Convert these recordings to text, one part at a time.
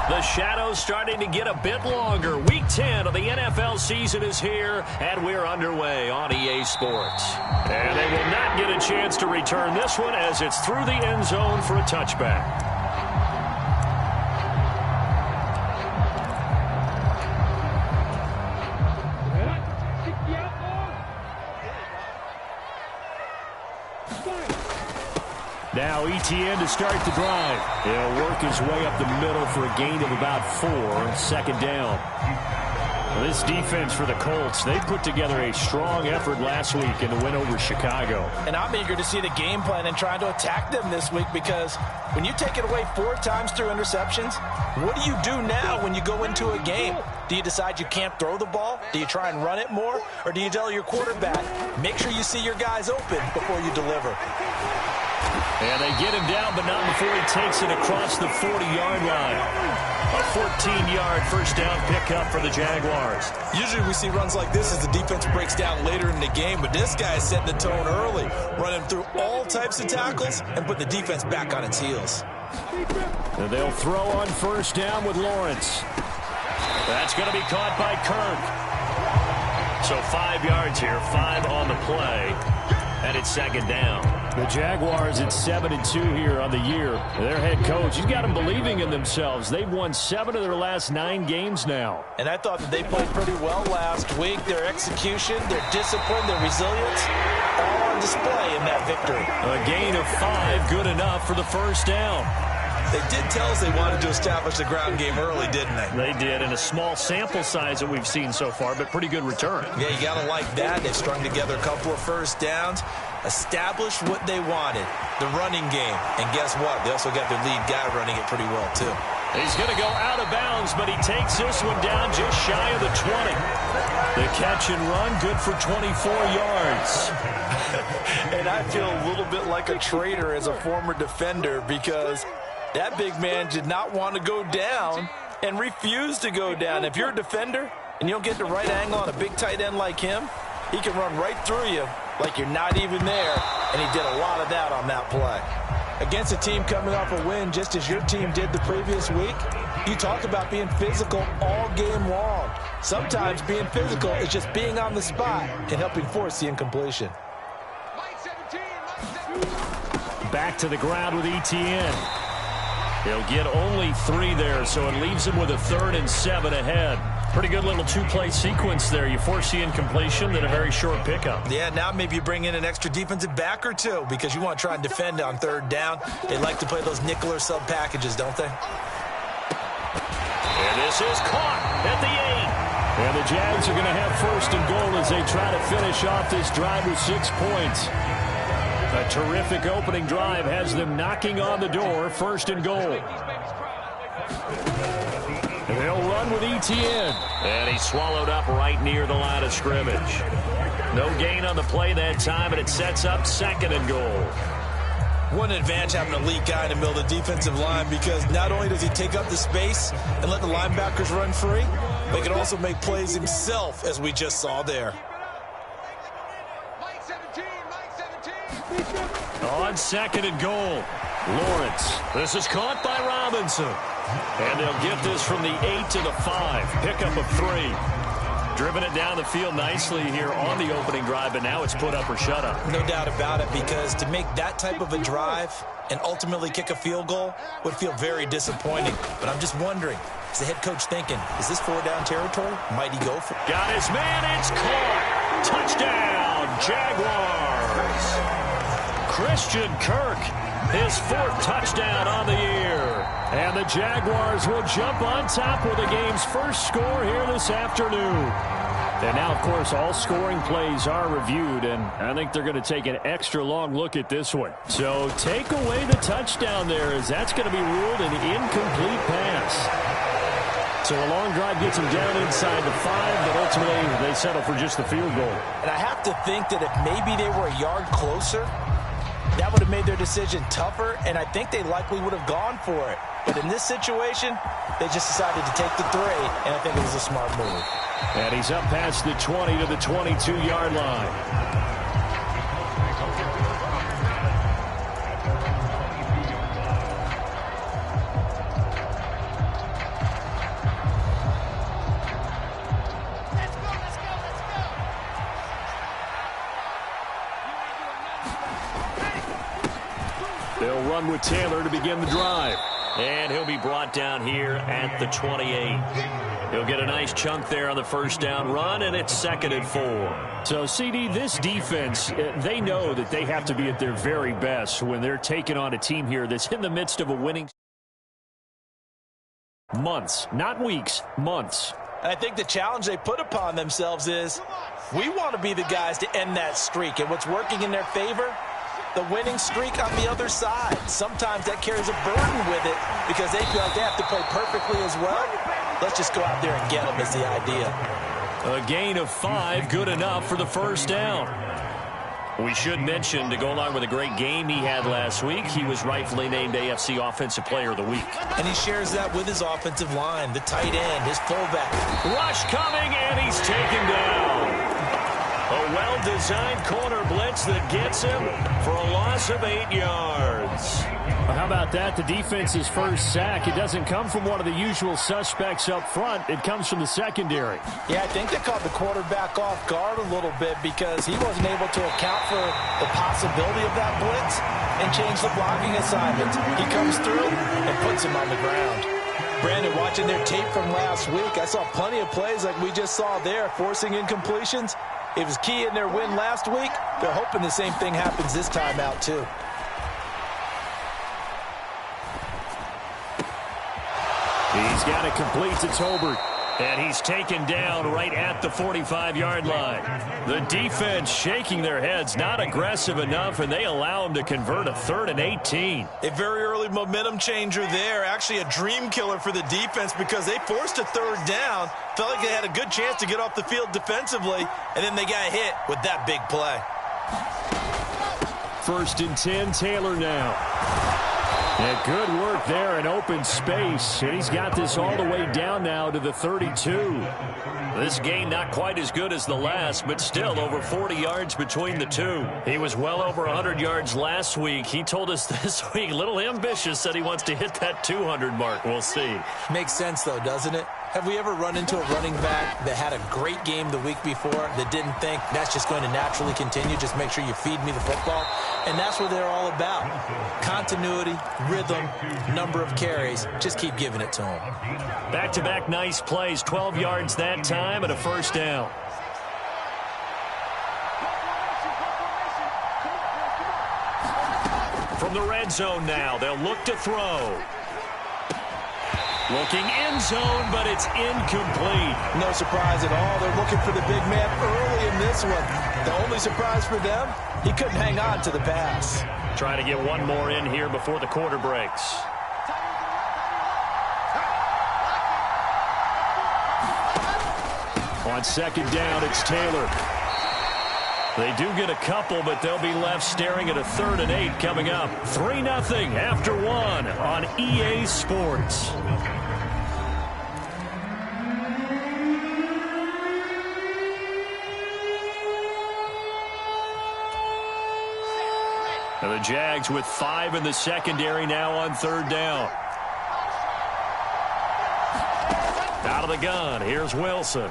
The shadow's starting to get a bit longer. Week 10 of the NFL season is here, and we're underway on EA Sports. And they will not get a chance to return this one as it's through the end zone for a touchback. Now ETN to start the drive. He'll work his way up the middle for a gain of about 4, second down. Well, this defense for the Colts, they put together a strong effort last week in the win over Chicago. And I'm eager to see the game plan and trying to attack them this week, because when you take it away 4 times through interceptions, what do you do now when you go into a game? Do you decide you can't throw the ball? Do you try and run it more? Or do you tell your quarterback, make sure you see your guys open before you deliver? And they get him down, but not before he takes it across the 40-yard line. A 14-yard first down pickup for the Jaguars. Usually we see runs like this as the defense breaks down later in the game, but this guy is setting the tone early, running through all types of tackles and putting the defense back on its heels. And they'll throw on first down with Lawrence. That's going to be caught by Kirk. So 5 yards here, 5 on the play, and it's second down. The Jaguars at 7-2 here on the year. Their head coach, he's got them believing in themselves. They've won 7 of their last 9 games now. And I thought that they played pretty well last week. Their execution, their discipline, their resilience, all on display in that victory. A gain of 5, good enough for the first down. They did tell us they wanted to establish the ground game early, didn't they? They did, in a small sample size that we've seen so far, but pretty good return. Yeah, you got to like that. They've strung together a couple of first downs, established what they wanted, the running game. And guess what? They also got their lead guy running it pretty well, too. He's going to go out of bounds, but he takes this one down just shy of the 20. The catch and run, good for 24 yards. And I feel a little bit like a traitor as a former defender, because that big man did not want to go down and refused to go down. If you're a defender and you don't get the right angle on a big tight end like him, he can run right through you like you're not even there, and he did a lot of that on that play. Against a team coming off a win just as your team did the previous week, you talk about being physical all game long. Sometimes being physical is just being on the spot and helping force the incompletion. Back to the ground with ETN. He'll get only 3 there, so it leaves him with a 3rd and 7 ahead. Pretty good little 2-play sequence there. You force the incompletion, then a very short pickup. Yeah, now maybe you bring in an extra defensive back or 2 because you want to try and defend on 3rd down. They like to play those nickel or sub packages, don't they? And this is caught at the 8. And the Jags are going to have 1st and goal as they try to finish off this drive with 6 points. A terrific opening drive has them knocking on the door, 1st and goal. And they'll run with ETN. And he's swallowed up right near the line of scrimmage. No gain on the play that time, and it sets up 2nd and goal. One advantage having an elite guy in the middle of the defensive line, because not only does he take up the space and let the linebackers run free, but he can also make plays himself, as we just saw there. On 2nd and goal, Lawrence. This is caught by Robinson. And they'll get this from the 8 to the 5. Pickup of 3. Driven it down the field nicely here on the opening drive, but now it's put up or shut up. No doubt about it, because to make that type of a drive and ultimately kick a field goal would feel very disappointing. But I'm just wondering, is the head coach thinking, is this 4-down territory? Might he go for it? Got his man, it's caught. Touchdown, Jaguars. Christian Kirk, his 4th touchdown on the year. And the Jaguars will jump on top with the game's first score here this afternoon. And now, of course, all scoring plays are reviewed, and I think they're going to take an extra long look at this one. So take away the touchdown there, as that's going to be ruled an incomplete pass. So a long drive gets them down inside the 5, but ultimately they settle for just the field goal. And I have to think that if maybe they were a yard closer, that would have made their decision tougher, and I think they likely would have gone for it. But in this situation, they just decided to take the 3, and I think it was a smart move. And he's up past the 20 to the 22-yard line. run with Taylor to begin the drive. And he'll be brought down here at the 28. He'll get a nice chunk there on the first down run, and it's 2nd and 4. So, CD, this defense, they know that they have to be at their very best when they're taking on a team here that's in the midst of a winning months, not weeks, months. And I think the challenge they put upon themselves is we want to be the guys to end that streak. And what's working in their favor? The winning streak on the other side. Sometimes that carries a burden with it because they feel like they have to play perfectly as well. Let's just go out there and get them is the idea. A gain of 5, good enough for the first down. We should mention, to go along with a great game he had last week, he was rightfully named AFC Offensive Player of the Week. And he shares that with his offensive line, the tight end, his fullback. Rush coming, and he's taken down. A well-designed corner blitz that gets him for a loss of 8 yards. Well, how about that? The defense's first sack. It doesn't come from one of the usual suspects up front. It comes from the secondary. Yeah, I think they caught the quarterback off guard a little bit because he wasn't able to account for the possibility of that blitz and change the blocking assignment. He comes through and puts him on the ground. Brandon, watching their tape from last week, I saw plenty of plays like we just saw there, forcing incompletions. It was key in their win last week. They're hoping the same thing happens this time out, too. He's got it complete to Tolbert. And he's taken down right at the 45-yard line. The defense shaking their heads, not aggressive enough, and they allow him to convert a 3rd and 18. A very early momentum changer there. Actually a dream killer for the defense because they forced a 3rd down. Felt like they had a good chance to get off the field defensively, and then they got hit with that big play. 1st and 10, Taylor now. And good work there in open space. And he's got this all the way down now to the 32. This game not quite as good as the last, but still over 40 yards between the two. He was well over 100 yards last week. He told us this week, a little ambitious, said he wants to hit that 200 mark. We'll see. Makes sense, though, doesn't it? Have we ever run into a running back that had a great game the week before that didn't think that's just going to naturally continue? Just make sure you feed me the football. And that's what they're all about. Continuity, rhythm, number of carries. Just keep giving it to them. Back-to-back nice plays. 12 yards that time and a first down. From the red zone now, they'll look to throw. Looking end zone, but it's incomplete. No surprise at all. They're looking for the big man early in this one. The only surprise for them, he couldn't hang on to the pass. Trying to get one more in here before the quarter breaks. On 2nd down, it's Taylor. They do get a couple, but they'll be left staring at a 3rd and 8 coming up. 3-0 after 1 on EA Sports. Now the Jags with 5 in the secondary now on 3rd down. Out of the gun, here's Wilson.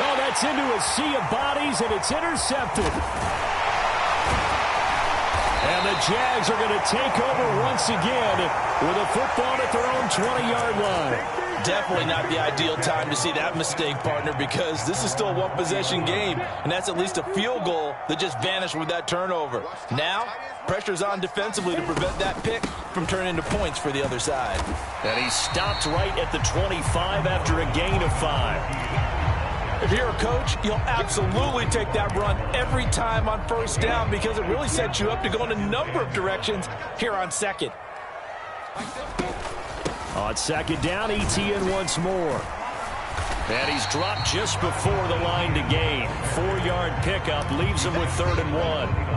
Oh, that's into a sea of bodies, and it's intercepted. And the Jags are going to take over once again with a football at their own 20-yard line. Definitely not the ideal time to see that mistake, partner, because this is still a one-possession game, and that's at least a field goal that just vanished with that turnover. Now, pressure's on defensively to prevent that pick from turning into points for the other side. And he stopped right at the 25 after a gain of 5. If you're a coach, you'll absolutely take that run every time on 1st down because it really sets you up to go in a number of directions here on 2nd. On 2nd down, Etienne once more. And he's dropped just before the line to gain. 4-yard pickup leaves him with 3rd and 1.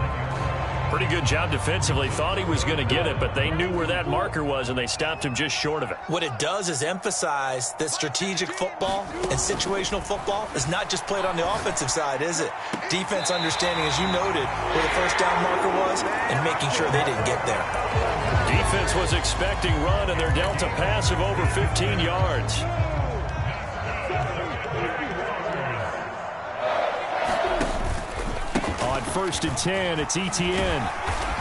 Pretty good job defensively. Thought he was going to get it, but they knew where that marker was, and they stopped him just short of it. What it does is emphasize that strategic football and situational football is not just played on the offensive side, is it? Defense understanding, as you noted, where the 1st down marker was and making sure they didn't get there. Defense was expecting run, and they're dealt a pass of over 15 yards. On 1st and 10. It's Etienne.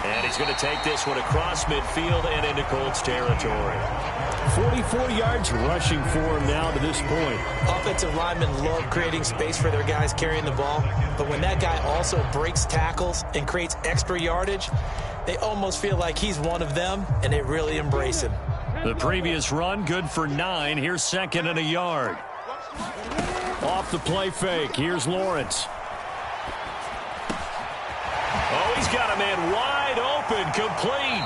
And he's going to take this one across midfield and into Colts territory. 44 yards rushing for him now to this point. Offensive linemen love creating space for their guys carrying the ball, but when that guy also breaks tackles and creates extra yardage, they almost feel like he's one of them, and they really embrace him. The previous run, good for 9. Here's 2nd and a yard. Off the play fake. Here's Lawrence. Oh, he's got a man wide open, complete.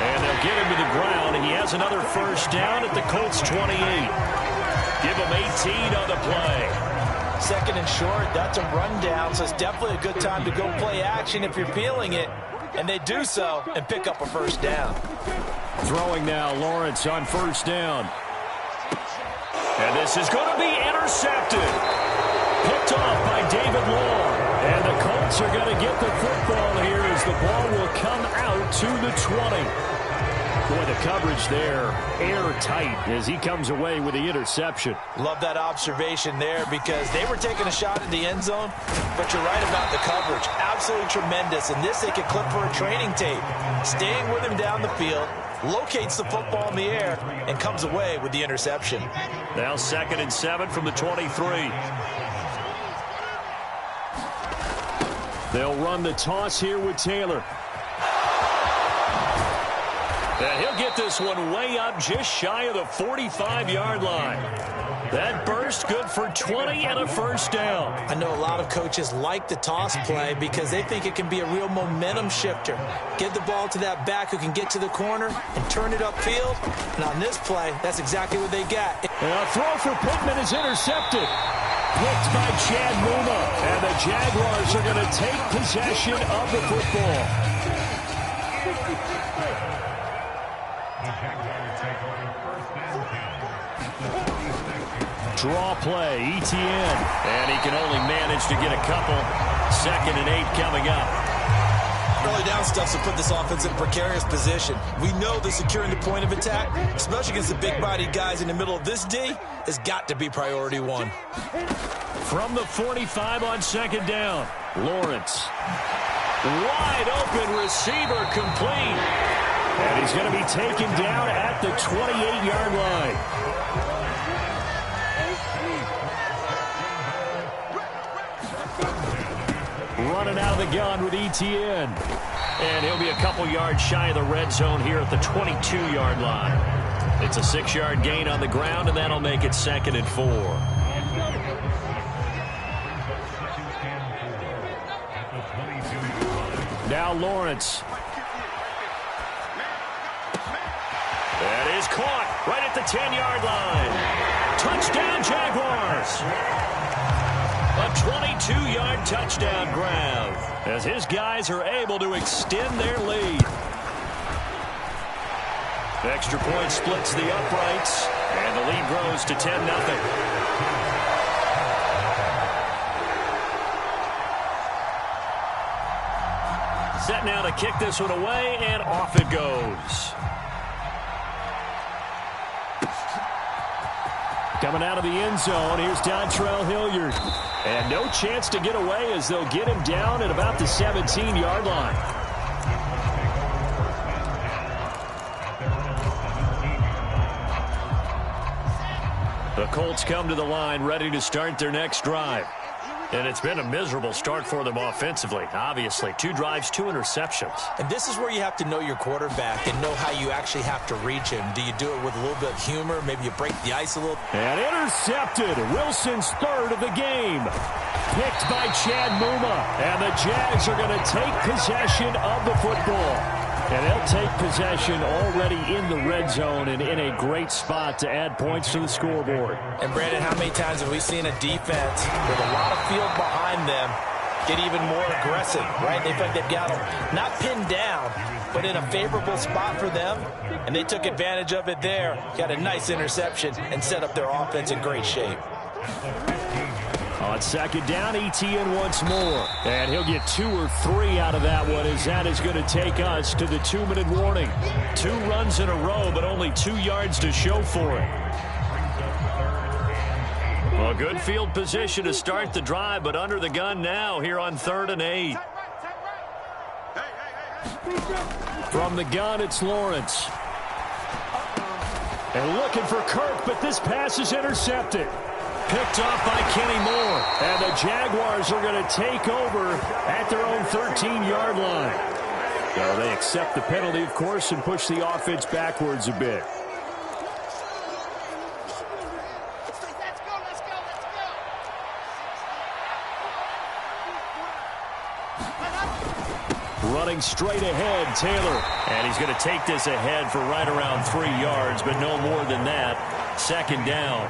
And they'll get him to the ground. He has another 1st down at the Colts 28. Give him 18 on the play. 2nd and short, that's a rundown, so it's definitely a good time to go play action if you're feeling it. And they do so and pick up a 1st down. Throwing now, Lawrence on 1st down. And this is going to be intercepted. Picked off by David Long. And the Colts are going to get the football here as the ball will come out to the 20. Boy, the coverage there, airtight as he comes away with the interception. Love that observation there because they were taking a shot at the end zone, but you're right about the coverage. Absolutely tremendous. And this they could clip for a training tape. Staying with him down the field, locates the football in the air, and comes away with the interception. Now 2nd and 7 from the 23. They'll run the toss here with Taylor. And he'll get this one way up just shy of the 45-yard line. That burst good for 20 and a 1st down. I know a lot of coaches like the toss play because they think it can be a real momentum shifter. Get the ball to that back who can get to the corner and turn it upfield. And on this play, that's exactly what they got. And a throw for Pittman is intercepted. Picked by Chad Muma. And the Jaguars are going to take possession of the football. Draw play, Etienne. And he can only manage to get a couple. 2nd and 8 coming up. Early down stuff to put this offense in a precarious position. We know that securing the point of attack, especially against the big-bodied guys in the middle of this D, has got to be priority 1. From the 45 on 2nd down, Lawrence. Wide open receiver complete. And he's going to be taken down at the 28-yard line. Running out of the gun with Etienne. And he'll be a couple yards shy of the red zone here at the 22-yard line. It's a 6-yard gain on the ground, and that'll make it 2nd and 4. Now Lawrence. That is caught right at the 10-yard line. Touchdown, Jaguars. A 22-yard touchdown grab as his guys are able to extend their lead. Extra point splits the uprights, and the lead grows to 10-0. Set now to kick this one away, and off it goes. Coming out of the end zone, here's Dontrell Hilliard. And no chance to get away as they'll get him down at about the 17-yard line. The Colts come to the line ready to start their next drive. And it's been a miserable start for them offensively. Obviously, 2 drives, 2 interceptions. And this is where you have to know your quarterback and know how you actually have to reach him. Do you do it with a little bit of humor? Maybe you break the ice a little? And intercepted. Wilson's 3rd of the game. Picked by Chad Muma. And the Jags are going to take possession of the football. And they'll take possession already in the red zone and in a great spot to add points to the scoreboard. And, Brandon, how many times have we seen a defense with a lot of field behind them get even more aggressive, right? They feel like they've got them not pinned down, but in a favorable spot for them, and they took advantage of it there, got a nice interception, and set up their offense in great shape. On 2nd down, Etienne once more. And he'll get 2 or 3 out of that one as that is going to take us to the 2-minute warning. 2 runs in a row, but only 2 yards to show for it. Well, good field position to start the drive, but under the gun now here on 3rd and 8. From the gun, it's Lawrence. And looking for Kirk, but this pass is intercepted. Picked off by Kenny Moore. And the Jaguars are going to take over at their own 13-yard line. So they accept the penalty, of course, and push the offense backwards a bit. Running straight ahead, Taylor. And he's going to take this ahead for right around 3 yards, but no more than that. Second down.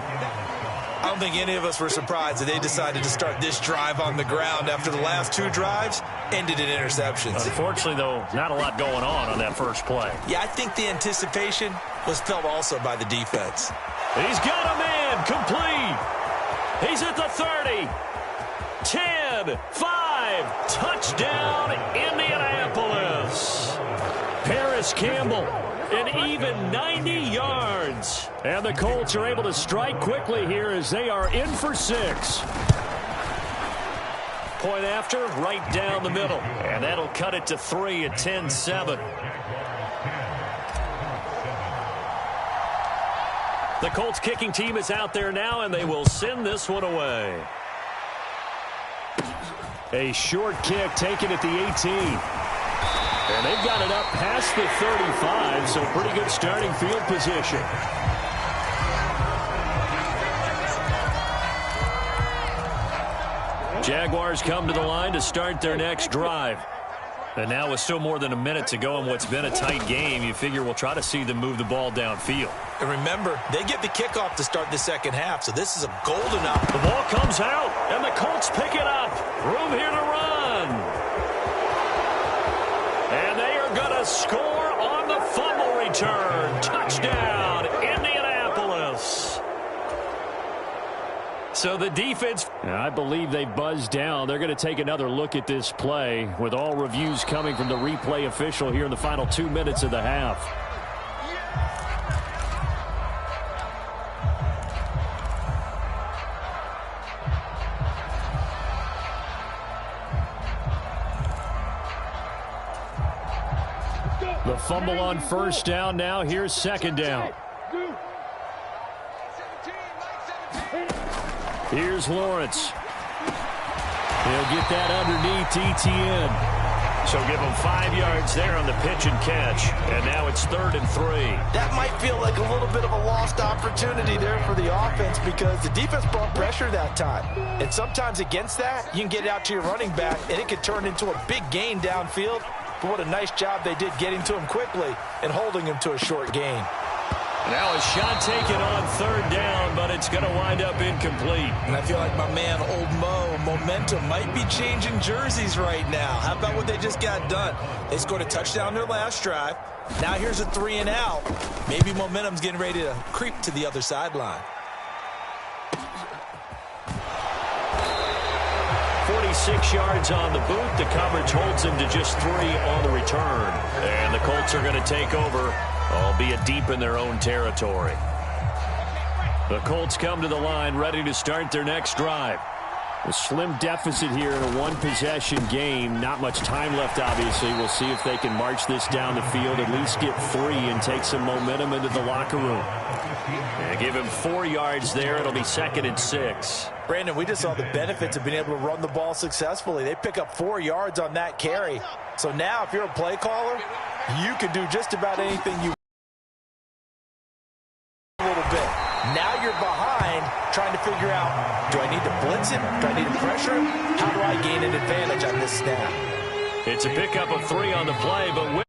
I don't think any of us were surprised that they decided to start this drive on the ground after the last 2 drives ended in interceptions. Unfortunately, though, not a lot going on that first play. Yeah, I think the anticipation was felt also by the defense. He's got a man complete. He's at the 30. 10, 5, touchdown, Indianapolis. Paris Campbell, an even 90 yards. And the Colts are able to strike quickly here as they are in for 6. Point after, right down the middle. And that'll cut it to 3 at 10-7. The Colts kicking team is out there now, and they will send this one away. A short kick taken at the 18. And they've got it up past the 35, so pretty good starting field position. Jaguars come to the line to start their next drive. And now with still more than a minute to go in what's been a tight game, you figure we'll try to see them move the ball downfield. And remember, they get the kickoff to start the second half, so this is a golden opportunity. The ball comes out, and the Colts pick it up. Room here to run. And they are going to score on the fumble return. Touchdown, Indianapolis. So the defense, I believe they buzzed down. They're going to take another look at this play with all reviews coming from the replay official here in the final 2 minutes of the half. The fumble on first down now. Here's second down. Here's Lawrence. He'll get that underneath Etienne. So give him 5 yards there on the pitch and catch. And now it's 3rd and 3. That might feel like a little bit of a lost opportunity there for the offense because the defense brought pressure that time. And sometimes against that, you can get it out to your running back, and it could turn into a big gain downfield. But what a nice job they did getting to him quickly and holding him to a short gain. Now a shot taken on 3rd down, but it's going to wind up incomplete. And I feel like my man, Old Mo, momentum might be changing jerseys right now. How about what they just got done? They scored a touchdown their last drive. Now here's a 3 and out. Maybe momentum's getting ready to creep to the other sideline. 46 yards on the boot. The coverage holds him to just 3 on the return. And the Colts are going to take over, albeit deep in their own territory. The Colts come to the line ready to start their next drive. A slim deficit here in a one-possession game. Not much time left, obviously. We'll see if they can march this down the field, at least get 3 and take some momentum into the locker room. And give him 4 yards there. It'll be 2nd and 6. Brandon, we just saw the benefits of being able to run the ball successfully. They pick up 4 yards on that carry. So now if you're a play caller, you can do just about anything you a little bit. Now you're behind trying to figure out, do I need to blitz him? Do I need to pressure him? How do I gain an advantage on this snap? It's a pickup of 3 on the play, but with